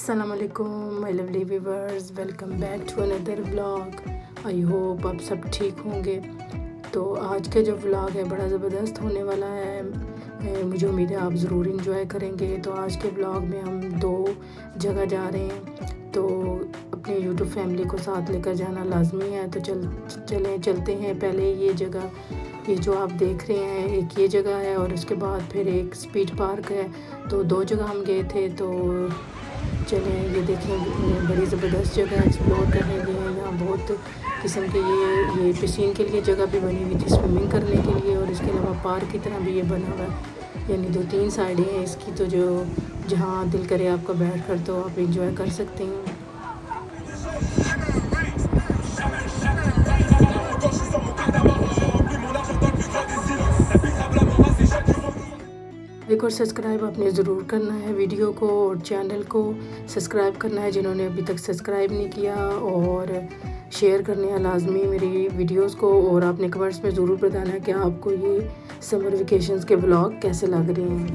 अस्सलामुअलैकुम my lovely viewers, welcome back to another vlog. I hope आप सब ठीक होंगे। तो आज का जो व्लॉग है बड़ा ज़बरदस्त होने वाला है। मुझे उम्मीद है आप ज़रूर इंजॉय करेंगे। तो आज के व्लॉग में हम 2 जगह जा रहे हैं, तो अपने यूट्यूब फैमिली को साथ लेकर जाना लाजमी है। तो चलते हैं। पहले ये जो आप देख रहे हैं, एक ये जगह है और उसके बाद फिर एक स्पीड पार्क है। तो 2 जगह हम गए थे। तो चलें, ये देखें, बड़ी ज़बरदस्त जगह एक्सप्लोर करने के लिए। यहाँ बहुत किस्म के ये पिसीन के लिए जगह भी बनी हुई थी, स्विमिंग करने के लिए, और इसके अलावा पार्क की तरह भी ये बना हुआ है। यानी 2-3 साइडें हैं इसकी, तो जहाँ दिल करे आपका बैठ कर तो आप इंजॉय कर सकते हैं। एक और सब्सक्राइब आपने ज़रूर करना है वीडियो को, और चैनल को सब्सक्राइब करना है जिन्होंने अभी तक सब्सक्राइब नहीं किया, और शेयर करने हैं लाजमी मेरी वीडियोस को। और आपने कमेंट्स में ज़रूर बताना है कि आपको ये समर वेकेशंस के व्लॉग कैसे लग रहे हैं।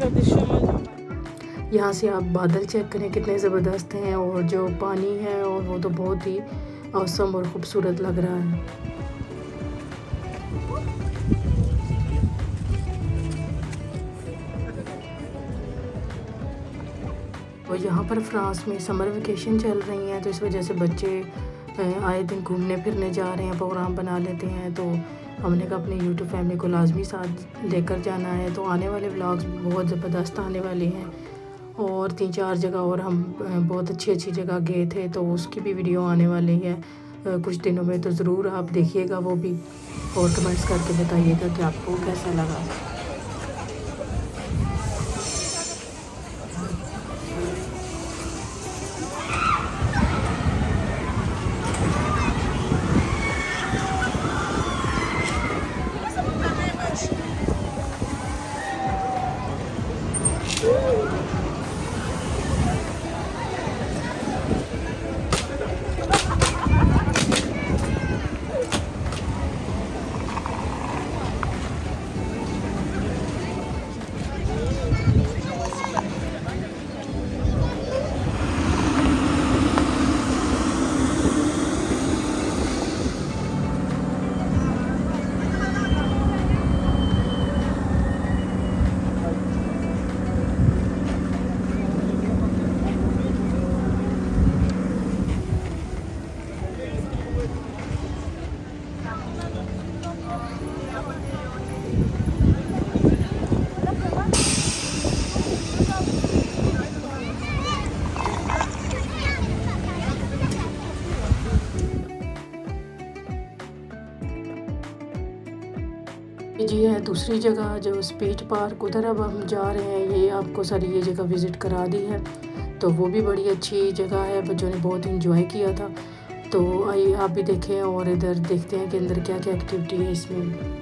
यहाँ से आप बादल चेक करें, कितने ज़बरदस्त हैं, और जो पानी है और वो तो बहुत ही औसम और ख़ूबसूरत लग रहा है। और यहाँ पर फ्रांस में समर वेकेशन चल रही हैं, तो इस वजह से बच्चे आए दिन घूमने फिरने जा रहे हैं, प्रोग्राम बना लेते हैं। तो हमने कहा अपनी यूट्यूब फैमिली को लाजमी साथ लेकर जाना है। तो आने वाले व्लॉग्स बहुत ज़बरदस्त आने वाले हैं, और 3-4 जगह और हम बहुत अच्छी जगह गए थे, तो उसकी भी वीडियो आने वाली है कुछ दिनों में। तो ज़रूर आप देखिएगा वो भी, और कमेंट्स करके बताइएगा कि आपको कैसा लगा। जी है दूसरी जगह जो स्पीड पार्क, उधर अब हम जा रहे हैं। ये आपको सारी ये जगह विज़िट करा दी है, तो वो भी बड़ी अच्छी जगह है, बच्चों ने बहुत इंजॉय किया था। तो आइए आप भी देखें, और इधर देखते हैं कि अंदर क्या क्या एक्टिविटी है इसमें।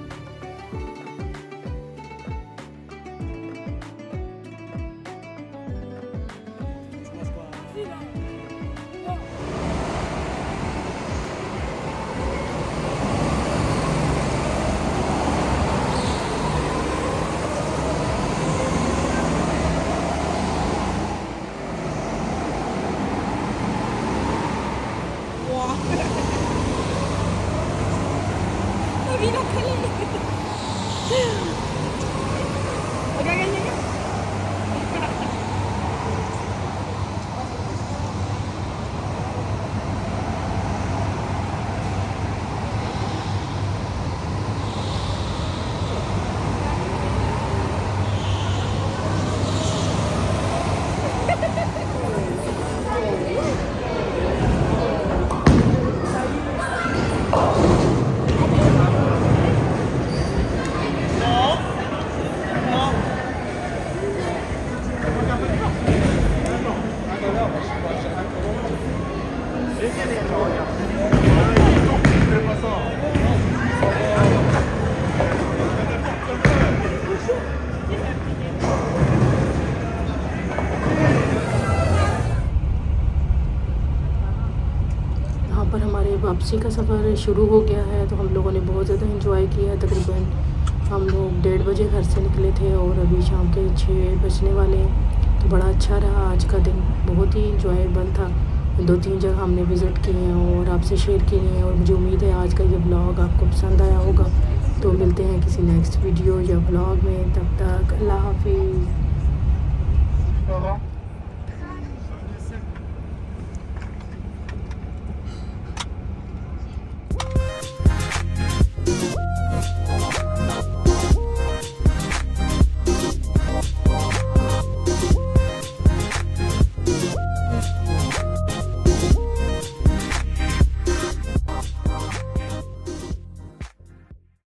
वापसी का सफ़र शुरू हो गया है। तो हम लोगों ने बहुत ज़्यादा इंजॉय किया है। तकरीबन हम लोग 1:30 बजे घर से निकले थे और अभी शाम के 6 बजने वाले हैं। तो बड़ा अच्छा रहा आज का दिन, बहुत ही इंजॉयबल था। 2-3 जगह हमने विज़िट किए हैं और आपसे शेयर किए हैं, और मुझे उम्मीद है आज का ये ब्लॉग आपको पसंद आया होगा। तो मिलते हैं किसी नेक्स्ट वीडियो या ब्लॉग में, तब तक अल्लाह हाफिज़।